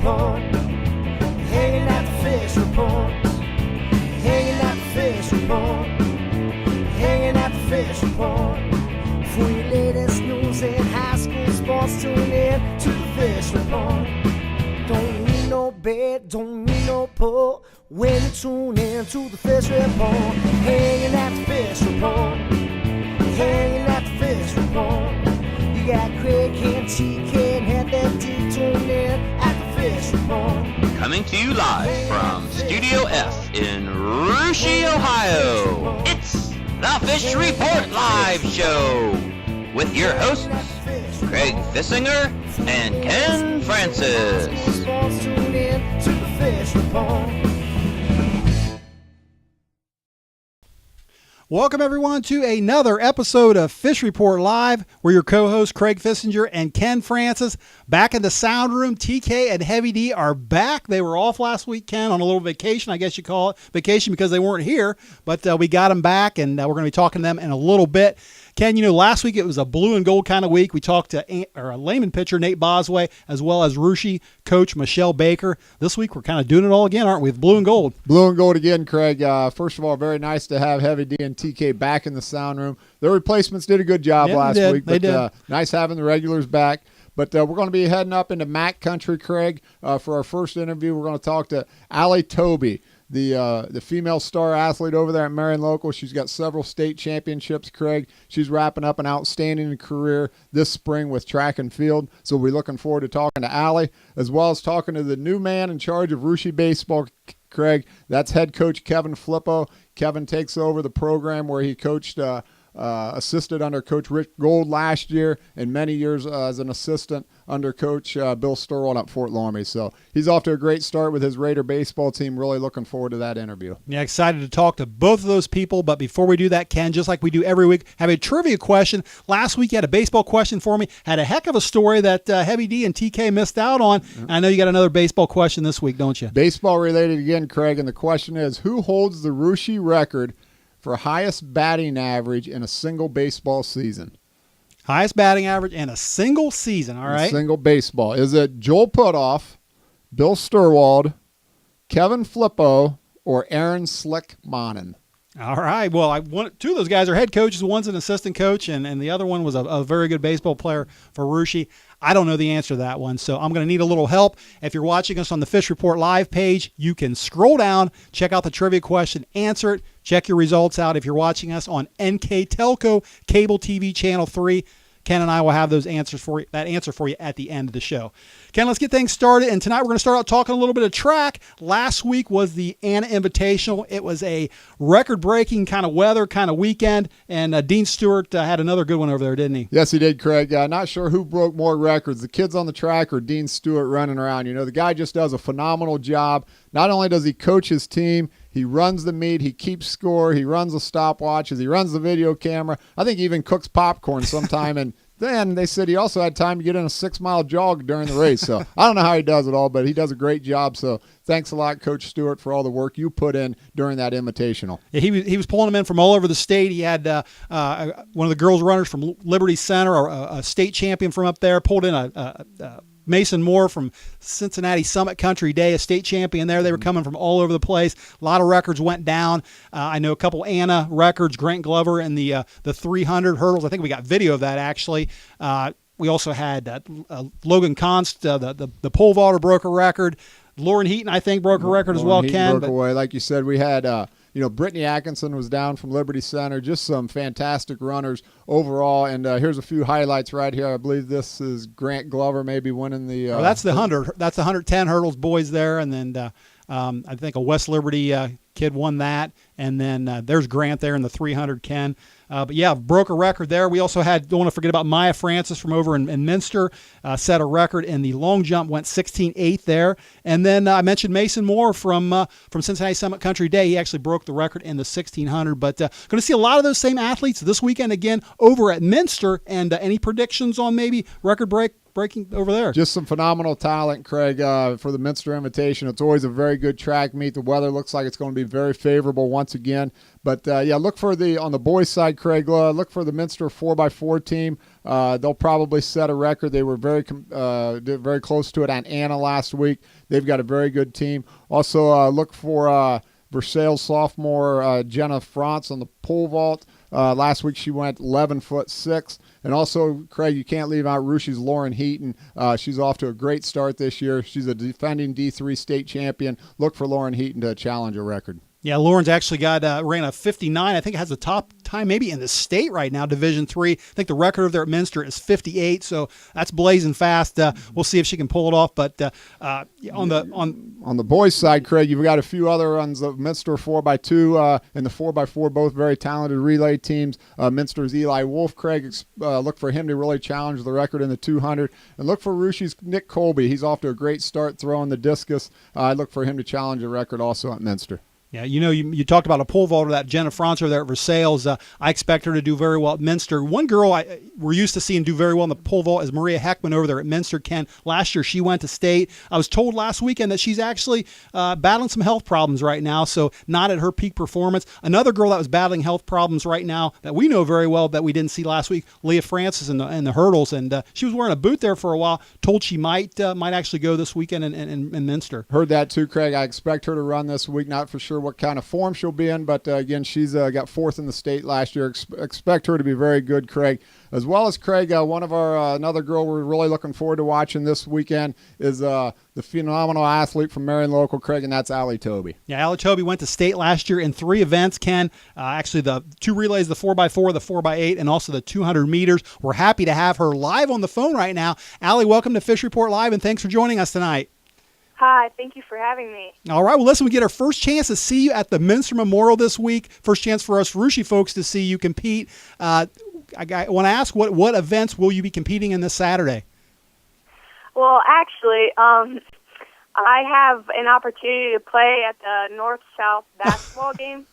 Report. Hanging at the Fish Report. Hanging at the Fish Report. Hanging at the Fish Report. For your latest news in high school sports, tune in to the Fish Report. Don't need no bed, don't need no pull when you tune in to the Fish Report. Hanging at the Fish Report. Hanging at the Fish Report. You got Craig and TK and Head that D, tune in at the Fish Report. Coming to you live from Studio F in Russia, Ohio. It's the Fish Report Live Show with your hosts, Craig Fissinger and Ken Francis. Welcome, everyone, to another episode of Fish Report Live. We're your co-hosts, Craig Fissinger and Ken Francis. Back in the sound room, TK and Heavy D are back. They were off last week, Ken, on a little vacation, I guess you call it. Vacation because they weren't here, but we got them back, and we're going to be talking to them in a little bit. Ken, you know, last week it was a blue and gold kind of week. We talked to a layman pitcher, Nate Bosway, as well as Russia coach Michelle Baker. This week we're kind of doing it all again, aren't we, with blue and gold? Blue and gold again, Craig. First of all, very nice to have Heavy D and TK back in the sound room. Their replacements did a good job last week, but nice having the regulars back. But we're going to be heading up into Mac Country, Craig, for our first interview. We're going to talk to Allie Thobe, the female star athlete over there at Marion Local. She's got several state championships, Craig. She's wrapping up an outstanding career this spring with track and field. So we're looking forward to talking to Allie, as well as talking to the new man in charge of Russia baseball, Craig. That's head coach Kevin Phlipot. Kevin takes over the program where he coached assisted under Coach Rick Gold last year, and many years as an assistant under Coach Bill Sturwell at Fort Loramie. So he's off to a great start with his Raider baseball team. Really looking forward to that interview. Yeah, excited to talk to both of those people. But before we do that, Ken, just like we do every week, have a trivia question. Last week you had a baseball question for me. Had a heck of a story that Heavy D and TK missed out on. Yep. I know you got another baseball question this week, don't you? Baseball related again, Craig. And the question is, who holds the Russia record for highest batting average in a single baseball season? Highest batting average in a single season, all right? Single baseball. Is it Joel Putoff, Bill Sturwald, Kevin Phlipot, or Aaron Slick Monin? All right. Well, two of those guys are head coaches. One's an assistant coach, and the other one was a very good baseball player for Russia. I don't know the answer to that one, so I'm going to need a little help. If you're watching us on the Fish Report Live page, you can scroll down, check out the trivia question, answer it, check your results out. If you're watching us on NK Telco, Cable TV Channel 3, Ken and I will have that answer for you at the end of the show. Ken, let's get things started. And tonight we're going to start out talking a little bit of track. Last week was the Anna Invitational. It was a record-breaking kind of weather, kind of weekend. And Dean Stewart had another good one over there, didn't he? Yes, he did, Craig. Not sure who broke more records, the kids on the track or Dean Stewart running around. You know, the guy just does a phenomenal job. Not only does he coach his team, he runs the meet, he keeps score, he runs the stopwatches, he runs the video camera. I think he even cooks popcorn sometime. And then they said he also had time to get in a 6-mile jog during the race. So I don't know how he does it all, but he does a great job. So thanks a lot, Coach Stewart, for all the work you put in during that Invitational. Yeah, he was pulling them in from all over the state. He had one of the girls runners from Liberty Center, or a state champion from up there, pulled in a Mason Moore from Cincinnati Summit Country Day, a state champion there. They were coming from all over the place. A lot of records went down. I know a couple Anna records, Grant Glover and the 300 hurdles. I think we got video of that, actually. We also had Logan Const, the pole vaulter, broke a record. Lauren Heaton, I think, broke a record as well, Ken. Broke away. Like you said, we had Brittany Atkinson was down from Liberty Center. Just some fantastic runners overall. And here's a few highlights right here. I believe this is Grant Glover maybe winning the. That's the 100. That's the 110 hurdles boys there, and then I think a West Liberty kid won that, and then there's Grant there in the 300, Ken. But yeah, broke a record there. We also had, don't want to forget about Maya Francis from over in Minster, set a record in the long jump, went 16.8 there. And then I mentioned Mason Moore from Cincinnati Summit Country Day. He actually broke the record in the 1600. But going to see a lot of those same athletes this weekend again over at Minster. And any predictions on maybe record breaking over there? Just some phenomenal talent, Craig, for the Minster Invitation. It's always a very good track meet. The weather looks like it's going to be very favorable once again. But, look for on the boys' side, Craig, look for the Minster 4x4 team. They'll probably set a record. They were very close to it on Anna last week. They've got a very good team. Also, look for Versailles sophomore Jenna France on the pole vault. Last week she went 11'6". And also, Craig, you can't leave out Rushie's Lauren Heaton. She's off to a great start this year. She's a defending D3 state champion. Look for Lauren Heaton to challenge a record. Yeah, Lauren's actually ran a 59. I think it has the top time maybe in the state right now, Division III. I think the record over there at Minster is 58, so that's blazing fast. We'll see if she can pull it off. But on the boys' side, Craig, you've got a few other runs of Minster 4x2 and the 4x4, both very talented relay teams. Minster's Eli Wolf, Craig, look for him to really challenge the record in the 200. And look for Rushie's Nick Colby. He's off to a great start throwing the discus. I look for him to challenge a record also at Minster. Yeah, you talked about a pole vaulter, that Jenna Francer there at Versailles. I expect her to do very well at Minster. One girl we're used to seeing do very well in the pole vault is Maria Heckman over there at Minster. Ken, last year she went to state. I was told last weekend that she's actually battling some health problems right now, so not at her peak performance. Another girl that was battling health problems right now that we know very well that we didn't see last week, Leah Francis in the hurdles, and she was wearing a boot there for a while. Told she might actually go this weekend in Minster. Heard that too, Craig. I expect her to run this week. Not for sure what kind of form she'll be in, but again, she's got fourth in the state last year. Expect her to be very good, Craig. As well as Craig, one of our another girl we're really looking forward to watching this weekend is the phenomenal athlete from Marion Local, Craig, and that's Allie Thobe. Yeah, Allie Thobe went to state last year in 3 events, Ken. Actually, the 2 relays, the 4x4, the 4x8, and also the 200 meters. We're happy to have her live on the phone right now. Allie, welcome to Fish Report Live, and thanks for joining us tonight. Hi, thank you for having me. All right, well, listen, we get our first chance to see you at the Minster Memorial this week. First chance for us Rushi folks to see you compete. I want to ask, what events will you be competing in this Saturday? Well, actually, I have an opportunity to play at the North-South basketball game,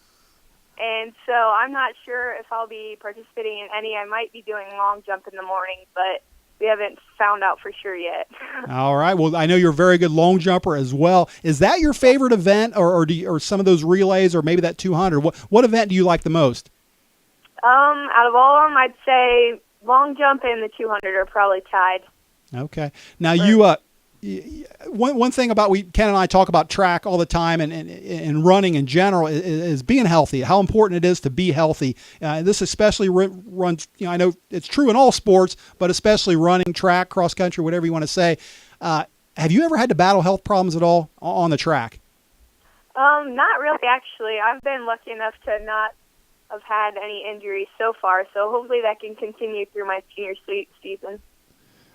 and so I'm not sure if I'll be participating in any. I might be doing long jump in the morning, but we haven't found out for sure yet. All right. Well, I know you're a very good long jumper as well. Is that your favorite event, or some of those relays, or maybe that 200? What event do you like the most? Out of all of them, I'd say long jump and the 200 are probably tied. Okay. Now one thing about Ken and I talk about track all the time and running in general is being healthy. How important it is to be healthy. This especially runs. I know it's true in all sports, but especially running, track, cross country, whatever you want to say. Have you ever had to battle health problems at all on the track? Not really, actually. I've been lucky enough to not have had any injuries so far, so hopefully that can continue through my senior season.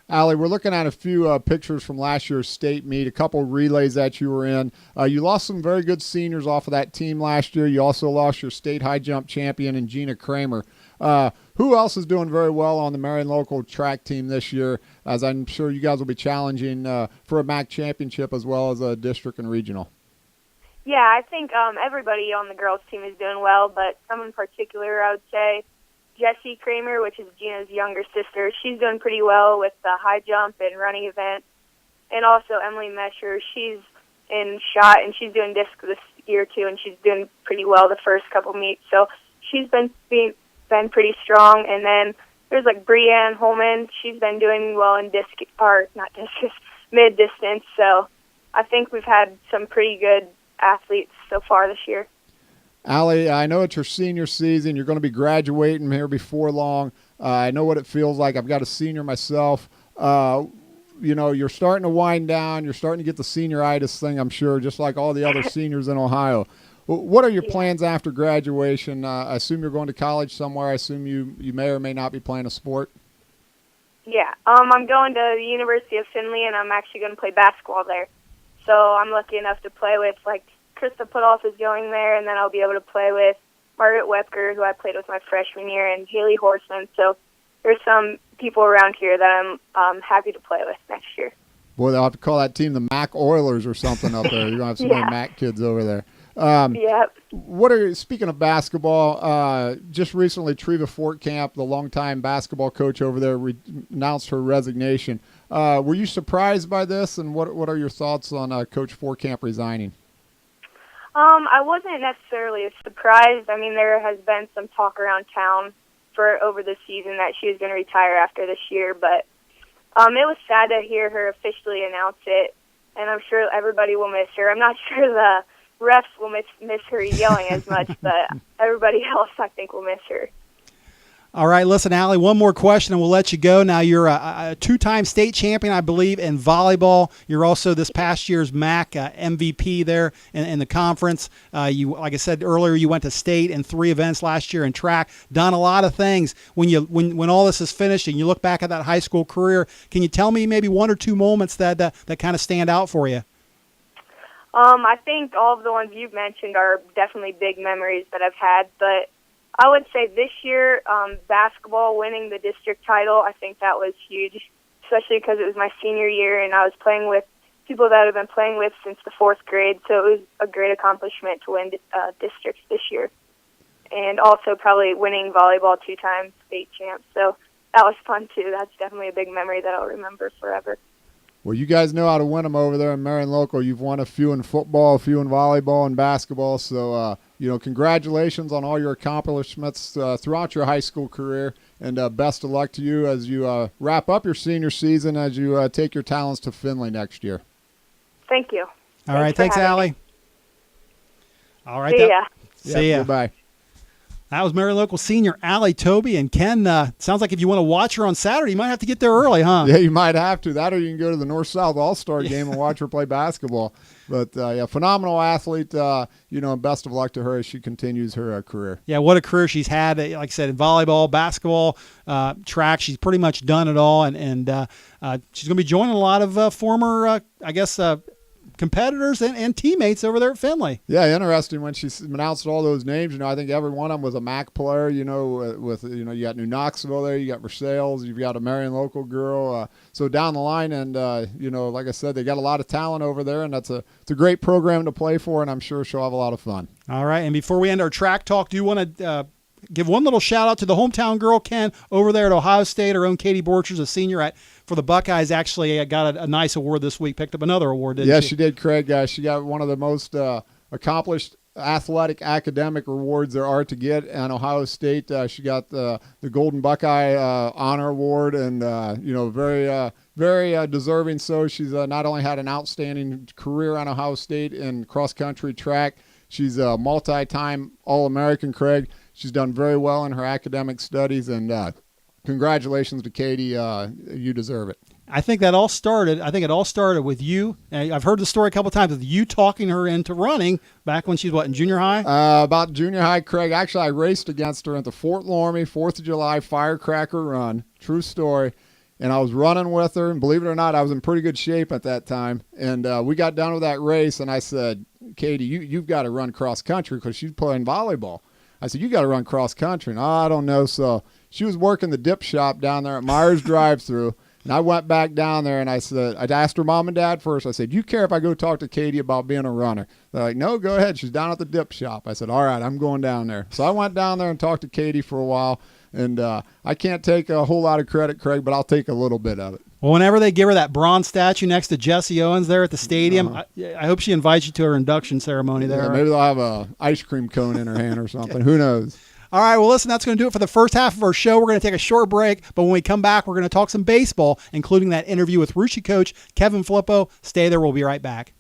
Allie, we're looking at a few pictures from last year's state meet, a couple relays that you were in. You lost some very good seniors off of that team last year. You also lost your state high jump champion in Gina Kramer. Who else is doing very well on the Marion Local track team this year, as I'm sure you guys will be challenging for a MAC championship as well as a district and regional? Yeah, I think everybody on the girls' team is doing well, but some in particular, I would say Jessie Kramer, which is Gina's younger sister. She's doing pretty well with the high jump and running event. And also Emily Mesher, she's in shot, and she's doing disc this year too, and she's doing pretty well the first couple meets. So she's been pretty strong. And then there's like Brianne Holman. She's been doing well in mid distance. So I think we've had some pretty good athletes so far this year. Allie, I know it's your senior season. You're going to be graduating here before long. I know what it feels like. I've got a senior myself. You're starting to wind down. You're starting to get the senioritis thing, I'm sure, just like all the other seniors in Ohio. What are your plans after graduation? I assume you're going to college somewhere. I assume you may or may not be playing a sport. Yeah, I'm going to the University of Findlay, and I'm actually going to play basketball there. So I'm lucky enough to play with, Krista Putoff is going there, and then I'll be able to play with Margaret Webker, who I played with my freshman year, and Haley Horseman. So there's some people around here that I'm happy to play with next year. Boy, they'll have to call that team the Mac Oilers or something up there. You're going to have so many Mac kids over there. Yep. Speaking of basketball, just recently Treva Fortcamp, the longtime basketball coach over there, announced her resignation. Were you surprised by this, and what are your thoughts on Coach Fortcamp resigning? I wasn't necessarily surprised. I mean, there has been some talk around town for over the season that she was going to retire after this year, but it was sad to hear her officially announce it, and I'm sure everybody will miss her. I'm not sure the refs will miss her yelling as much, but everybody else, I think, will miss her. All right, listen, Allie, one more question and we'll let you go. Now, you're a two-time state champion, I believe, in volleyball. You're also this past year's MAC MVP there in the conference. You, like I said earlier, you went to state in 3 events last year in track, done a lot of things. When all this is finished and you look back at that high school career, can you tell me maybe 1 or 2 moments that kind of stand out for you? I think all of the ones you've mentioned are definitely big memories that I've had, but I would say this year, basketball, winning the district title, I think that was huge, especially because it was my senior year and I was playing with people that I've been playing with since the 4th grade, so it was a great accomplishment to win districts this year. And also probably winning volleyball 2-time state champs, so that was fun too. That's definitely a big memory that I'll remember forever. Well, you guys know how to win them over there in Marion Local. You've won a few in football, a few in volleyball and basketball. So, congratulations on all your accomplishments throughout your high school career. And best of luck to you as you wrap up your senior season, as you take your talents to Findlay next year. Thank you. All right. Thanks, Allie. All right. See ya. See ya. Goodbye. That was Marion Local senior Allie Thobe. And Ken, sounds like if you want to watch her on Saturday, you might have to get there early, huh? Yeah, you might have to. That or you can go to the North-South All-Star game and watch her play basketball. But, phenomenal athlete. Best of luck to her as she continues her career. Yeah, what a career she's had. Like I said, in volleyball, basketball, track. She's pretty much done it all. And she's going to be joining a lot of former, competitors and teammates over there at Findlay. Yeah, interesting when she announced all those names. I think every one of them was a MAC player. You got New Knoxville there, you got Versailles, you've got a Marion Local girl. So down the line, and like I said, they got a lot of talent over there, and it's a great program to play for, and I'm sure she'll have a lot of fun. All right, and before we end our track talk, do you want to give one little shout out to the hometown girl, Ken, over there at Ohio State? Our own Katie Borchers, a senior for the Buckeyes, actually got a nice award this week, picked up another award, didn't she? Yes, she did, Craig. She got one of the most accomplished athletic academic awards there are to get in Ohio State. She got the Golden Buckeye Honor Award, and very deserving. So she's not only had an outstanding career on Ohio State in cross-country track, she's a multi-time All-American, Craig. She's done very well in her academic studies, and congratulations to Katie. You deserve it. I think it all started with you. I've heard the story a couple of times with you talking her into running back when she was, in junior high? About junior high, Craig. Actually, I raced against her at the Fort Loramie 4th of July Firecracker Run. True story. And I was running with her, and believe it or not, I was in pretty good shape at that time. And we got done with that race, and I said, Katie, you've got to run cross-country because she's playing volleyball. I said, you got to run cross-country. And I don't know. So she was working the dip shop down there at Myers Drive-Thru. And I went back down there, and I asked her mom and dad first. I said, do you care if I go talk to Katie about being a runner? They're like, no, go ahead. She's down at the dip shop. I said, all right, I'm going down there. So I went down there and talked to Katie for a while. And I can't take a whole lot of credit, Craig, but I'll take a little bit of it. Well, whenever they give her that bronze statue next to Jesse Owens there at the stadium, I hope she invites you to her induction ceremony there. Yeah, maybe they'll have a ice cream cone in her hand or something. Who knows? All right, well, listen, that's going to do it for the first half of our show. We're going to take a short break, but when we come back, we're going to talk some baseball, including that interview with Russia coach Kevin Phlipot. Stay there. We'll be right back.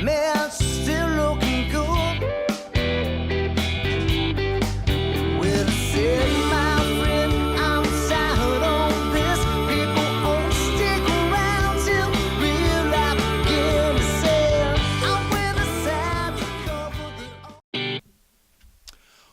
Man, still looking good. Well, said my friend, I'm tired on this. People won't stick around till real life begin to say, I'm with the sad to cover the.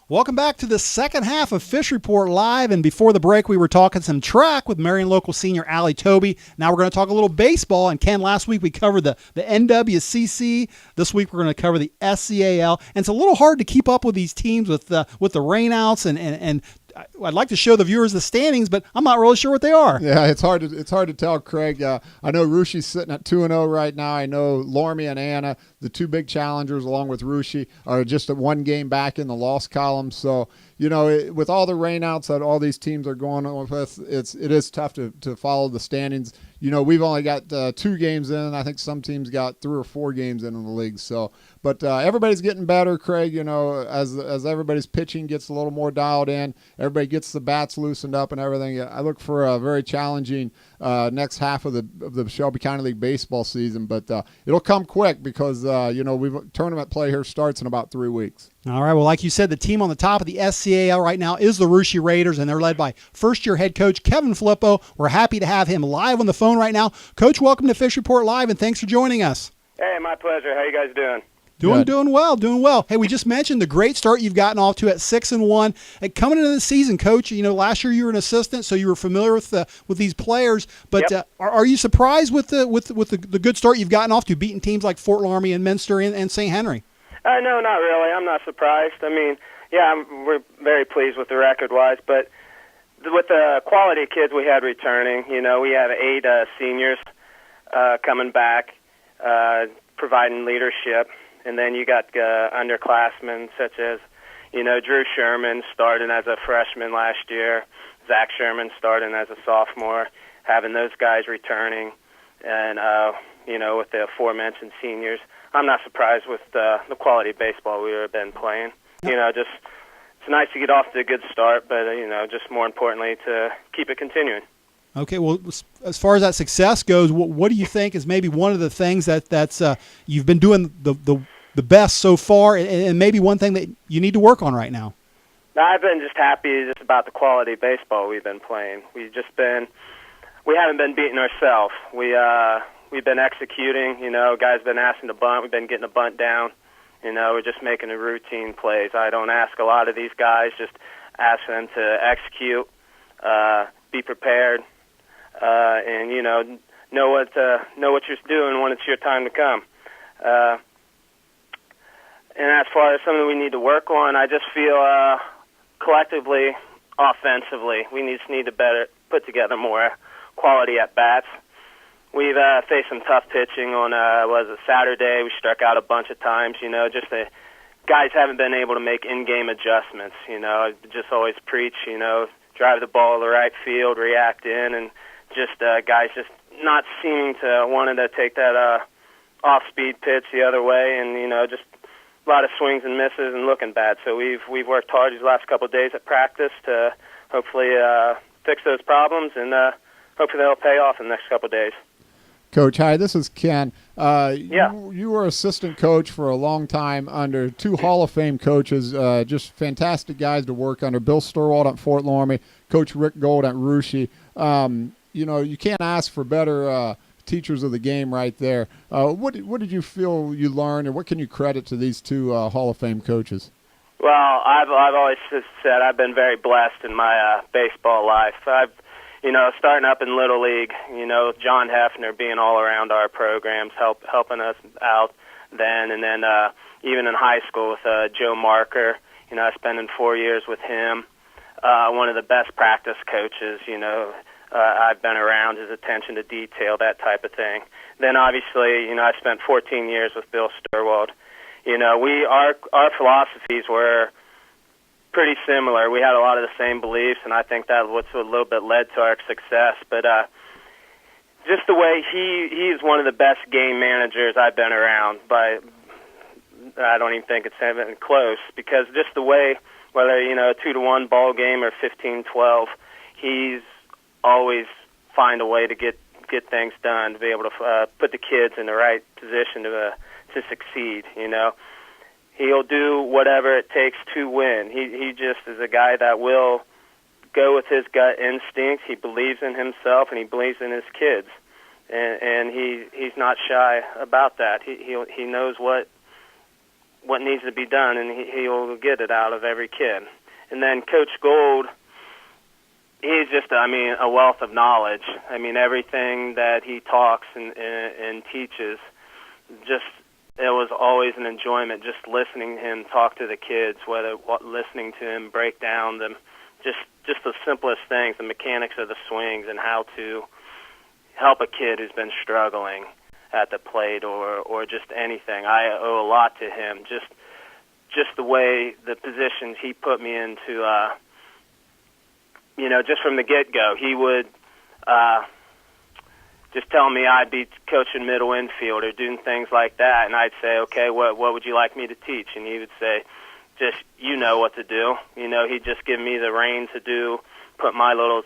Welcome back to the second half of Fish Report Live. And before the break, we were talking some track with Marion Local senior Allie Thobe. Now we're going to talk a little baseball. And Ken, last week we covered the NWCC. This week we're going to cover the SCAL. And it's a little hard to keep up with these teams with the rainouts and I'd like to show the viewers the standings, but I'm not really sure what they are. Yeah, it's hard to tell, Craig. I know Rushie's sitting at 2-0 right now. I know Lormy and Anna, the two big challengers, along with Rushie, are just at one game back in the loss column. So, with all the rainouts that all these teams are going on with, it is tough to follow the standings. We've only got 2 games in. I think some teams got 3 or 4 games in the league. So, but everybody's getting better, Craig. As everybody's pitching gets a little more dialed in, everybody gets the bats loosened up and everything. I look for a very challenging next half of the Shelby County League baseball season, but it'll come quick because tournament play here starts in about 3 weeks. All right. Well, like you said, the team on the top of the SCAL right now is the Rushie Raiders, and they're led by first-year head coach Kevin Phlipot. We're happy to have him live on the phone right now. Coach, welcome to Fish Report Live, and thanks for joining us. Hey, my pleasure. How you guys doing? Doing well. Hey, we just mentioned the great start you've gotten off to at 6-1. And coming into the season, Coach, last year you were an assistant, so you were familiar with these players. But Yep. Are you surprised with the good start you've gotten off to, beating teams like Fort Laramie and Minster and St. Henry? No, not really. I'm not surprised. I mean, yeah, we're very pleased with the record-wise, but with the quality of kids we had returning, we had 8 seniors coming back, providing leadership. And then you got underclassmen such as, Drew Sherman starting as a freshman last year, Zach Sherman starting as a sophomore, having those guys returning, and, with the aforementioned seniors. I'm not surprised with the quality of baseball we've been playing. It's nice to get off to a good start, but, just more importantly to keep it continuing. Okay, well, as far as that success goes, what do you think is maybe one of the things that's you've been doing the best so far, and maybe one thing that you need to work on right now? I've been just happy just about the quality of baseball we've been playing. We haven't been beating ourselves. We've been executing. Guys been asking to bunt. We've been getting a bunt down. We're just making the routine plays. I don't ask a lot of these guys. Just ask them to execute, be prepared. And know what you're doing when it's your time to come. And as far as something we need to work on, I just feel collectively, offensively, we just need to better put together more quality at bats. We've faced some tough pitching on Saturday. We struck out a bunch of times. Just the guys haven't been able to make in-game adjustments. I just always preach. Drive the ball to the right field, react in, and just guys just not seeming to wanting to take that off-speed pitch the other way, and just a lot of swings and misses and looking bad. So we've worked hard these last couple of days at practice to hopefully fix those problems, and hopefully they'll pay off in the next couple of days. Coach, hi, this is Ken. Yeah. You were assistant coach for a long time under 2 Hall of Fame coaches, just fantastic guys to work under. Bill Sturwald at Fort Laramie, Coach Rick Gold at Rushie. You can't ask for better teachers of the game right there. What did you feel you learned, and what can you credit to these 2 Hall of Fame coaches? Well, I've always just said I've been very blessed in my baseball life. Starting up in Little League, John Hefner being all around our programs, helping us out then, and then even in high school with Joe Marker, spending 4 years with him. One of the best practice coaches, I've been around, his attention to detail, that type of thing. Then obviously, I spent 14 years with Bill Sturwald. Our philosophies were pretty similar. We had a lot of the same beliefs, and I think that what's a little bit led to our success. But just the way he's one of the best game managers I've been around. I don't even think it's even close, because just the way, whether a 2-1 ball game or 15-12, he's always find a way to get things done, to be able to put the kids in the right position to to succeed. He'll do whatever it takes to win. He just is a guy that will go with his gut instincts. He believes in himself, and he believes in his kids, and he's not shy about that. He knows what needs to be done, and he'll get it out of every kid. And then Coach Gold, he's just, a wealth of knowledge. Everything that he talks and teaches, it was always an enjoyment just listening to him talk to the kids, listening to him break down them, just the simplest things, the mechanics of the swings and how to help a kid who's been struggling at the plate or just anything. I owe a lot to him. Just the way, the positions he put me into, just from the get-go. He would just tell me I'd be coaching middle infield or doing things like that, and I'd say, okay, what would you like me to teach? And he would say, just, what to do. He'd just give me the reins to put my little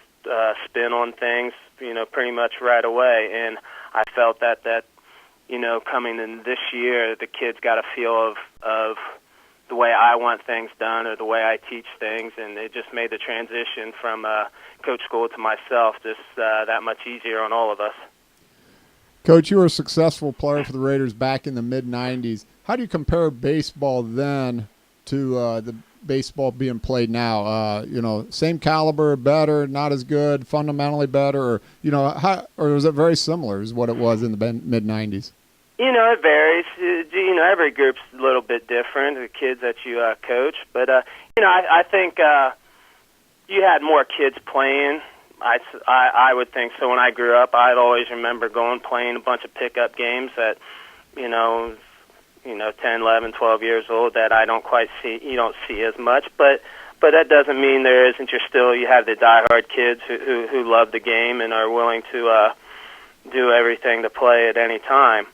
spin on things, pretty much right away. And I felt that coming in this year, the kids got a feel of the way I want things done or the way I teach things, and it just made the transition from Coach Gould to myself just that much easier on all of us. Coach, you were a successful player for the Raiders back in the mid-'90s. How do you compare baseball then to the baseball being played now? Same caliber, better, not as good, fundamentally better, or was it very similar is what it was in the mid-'90s? It varies. Every group's a little bit different, the kids that you coach. But, I think you had more kids playing. I would think so. When I grew up, I'd always remember playing a bunch of pickup games at, 10, 11, 12 years old that I don't quite see. You don't see as much, but that doesn't mean there isn't. You have the diehard kids who love the game and are willing to do everything to play at any time.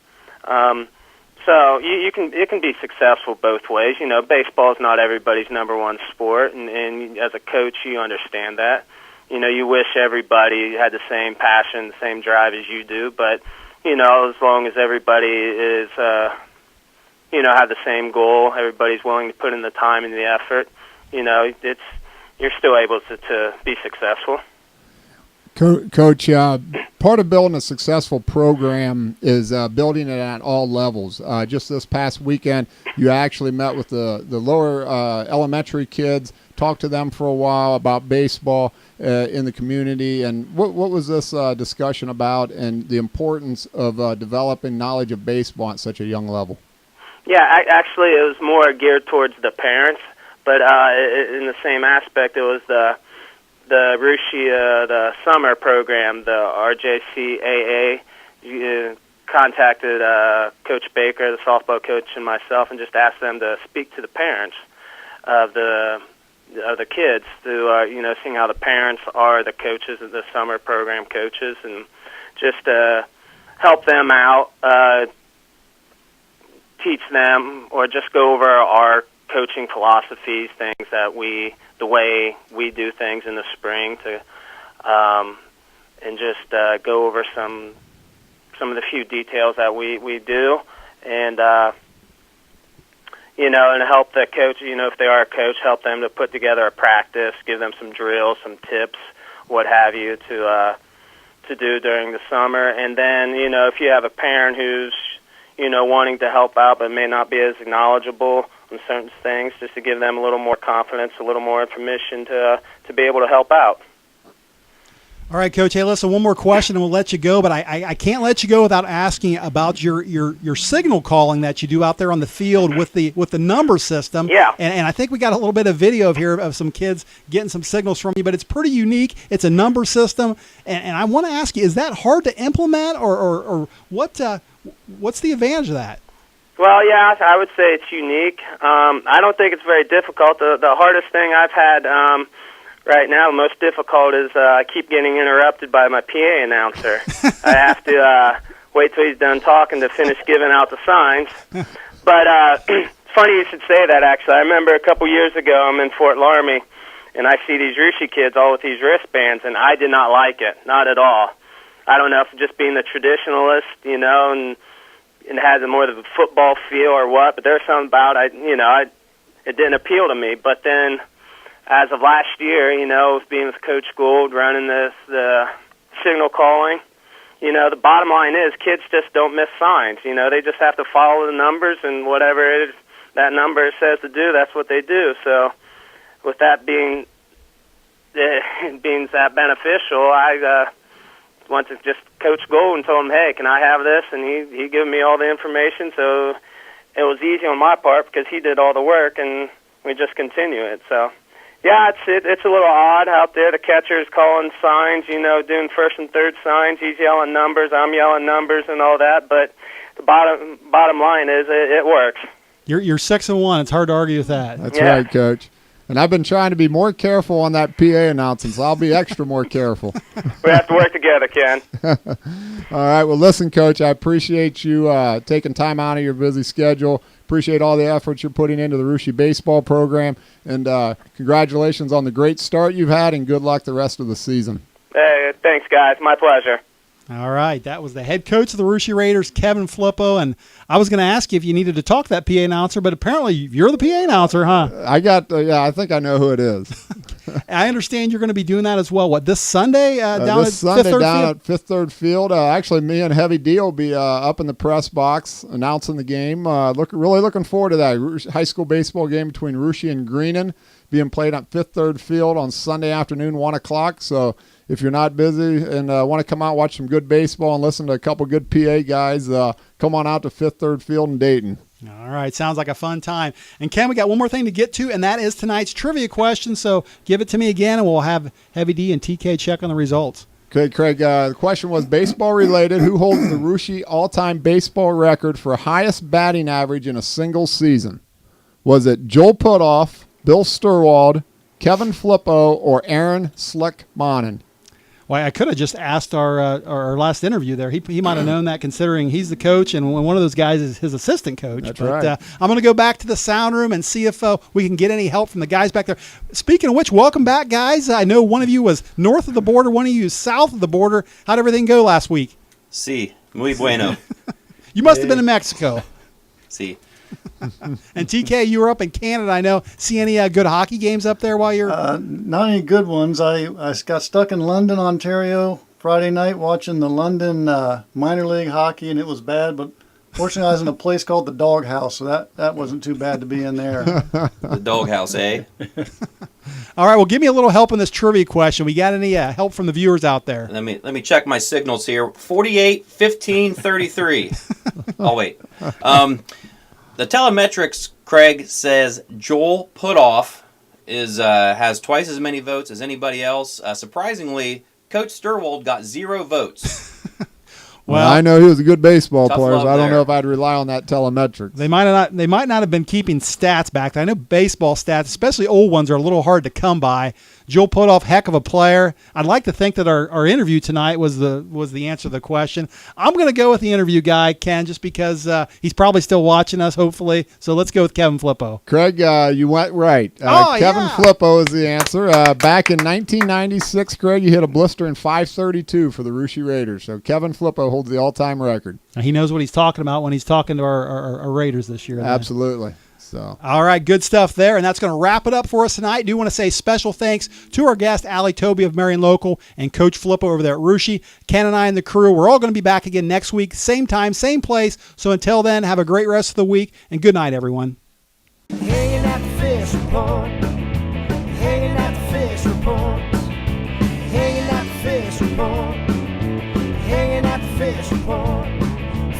So it can be successful both ways. Baseball is not everybody's number one sport, and as a coach, you understand that. You wish everybody had the same passion, the same drive as you do, but, as long as everybody is, have the same goal, everybody's willing to put in the time and the effort, you're still able to be successful. Coach, part of building a successful program is building it at all levels. Just this past weekend, you actually met with the lower elementary kids, talked to them for a while about baseball in the community. And what was this discussion about and the importance of developing knowledge of baseball at such a young level? Yeah, actually it was more geared towards the parents, but in the same aspect, it was the Russia, the summer program, the RJCAA, contacted Coach Baker, the softball coach, and myself, and just asked them to speak to the parents of the kids, to seeing how the parents are the coaches of the summer program coaches, and just help them out, teach them, or just go over our coaching philosophies, things that the way we do things in the spring, and just go over some of the few details that we do, and and help the coach, if they are a coach, help them to put together a practice, give them some drills, some tips, what have you, to do during the summer. And then, if you have a parent who's, wanting to help out but may not be as knowledgeable on certain things, just to give them a little more confidence, a little more information to be able to help out. All right, Coach. Hey, listen, one more question and we'll let you go, but I can't let you go without asking about your signal calling that you do out there on the field with the number system. Yeah. And I think we got a little bit of video here of some kids getting some signals from you, but it's pretty unique. It's a number system, and I want to ask you, is that hard to implement, or what's the advantage of that? Well, yeah, I would say it's unique. I don't think it's very difficult. The hardest thing I've had right now, the most difficult, is I keep getting interrupted by my PA announcer. I have to wait till he's done talking to finish giving out the signs. But it's funny you should say that, actually. I remember a couple years ago, I'm in Fort Laramie, and I see these Russia kids all with these wristbands, and I did not like it, not at all. I don't know if just being the traditionalist, and it has more of a football feel or what, but there's something about it didn't appeal to me. But then, as of last year, being with Coach Gould, running the signal calling, the bottom line is kids just don't miss signs. They just have to follow the numbers, and whatever it is that number says to do, that's what they do. So, with that being that beneficial, I went to just Coach Gould and told him, hey, can I have this? And he gave me all the information, so it was easy on my part because he did all the work, and we just continue it. So, yeah, it's a little odd out there. The catcher's calling signs, doing first and third signs. He's yelling numbers, I'm yelling numbers, and all that. But the bottom line is it works. You're 6-1. It's hard to argue with that. That's right, Coach. And I've been trying to be more careful on that PA announcement, so I'll be extra more careful. We have to work together, Ken. All right. Well, listen, Coach, I appreciate you taking time out of your busy schedule. Appreciate all the efforts you're putting into the Russia baseball program. And congratulations on the great start you've had, and good luck the rest of the season. Hey, thanks, guys. My pleasure. All right, that was the head coach of the Russia Raiders, Kevin Phlipot, and I was going to ask you if you needed to talk to that PA announcer, but apparently you're the PA announcer, huh? I think I know who it is. I understand you're going to be doing that as well. What, this Sunday down this at Fifth Third down Field? at Fifth Third Field. Actually, me and Heavy D will be up in the press box announcing the game. Really looking forward to that high school baseball game between Russia and Greenon being played at Fifth Third Field on Sunday afternoon, 1 o'clock. So if you're not busy and want to come out, watch some good baseball and listen to a couple good PA guys, come on out to Fifth Third Field in Dayton. All right, sounds like a fun time. And Ken, we got one more thing to get to, and that is tonight's trivia question. So give it to me again, and we'll have Heavy D and TK check on the results. Okay, Craig, the question was baseball related. Who holds the Russia all-time baseball record for highest batting average in a single season? Was it Joel Putoff, Bill Sturwald, Kevin Phlipot, or Aaron Slick Monin? Well, I could have just asked our last interview there. He might have known that, considering he's the coach and one of those guys is his assistant coach. That's right. I'm going to go back to the sound room and see if we can get any help from the guys back there. Speaking of which, welcome back, guys. I know one of you was north of the border, one of you is south of the border. How'd everything go last week? Sí, muy bueno. You must have been in Mexico. Sí. And TK, you were up in Canada, I know. See any good hockey games up there while you're... Not any good ones. I got stuck in London, Ontario, Friday night watching the London minor league hockey, and it was bad. But fortunately, I was in a place called the Doghouse, so that wasn't too bad to be in there. The Doghouse, eh? All right, well, give me a little help in this trivia question. We got any help from the viewers out there? Let me check my signals here. 48, 15, 33. Oh, wait. The telemetrics, Craig, says Joel Putoff has twice as many votes as anybody else. Surprisingly, Coach Sturwald got 0 votes. Well, I know he was a good baseball player, so I don't there. know if I'd rely on that telemetrics. They might not have been keeping stats back then. I know baseball stats, especially old ones, are a little hard to come by. Joel Putoff, heck of a player. I'd like to think that our interview tonight was the answer to the question. I'm going to go with the interview guy, Ken, just because he's probably still watching us, hopefully. So let's go with Kevin Phlipot. Craig, you went right. Kevin Phlipot is the answer. Back in 1996, Craig, you hit a blister in 532 for the Russia Raiders. So Kevin Phlipot holds the all-time record. Now, he knows what he's talking about when he's talking to our Raiders this year. Absolutely. So. All right, good stuff there, and that's going to wrap it up for us tonight. I do want to say special thanks to our guest, Allie Thobe of Marion Local, and Coach Phlipot over there at Russia. Ken and I and the crew, we're all going to be back again next week, same time, same place. So until then, have a great rest of the week, and good night, everyone. Hanging at the fish report. Hanging at the fish report. Hanging at the fish report. Hanging at the fish report.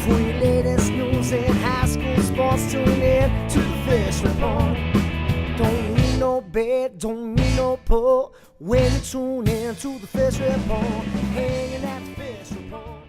For your latest news in high school sports, tune in to the fish report. Don't need no bed, don't need no pull. When you tune in to the fish report. Hanging at the fish report.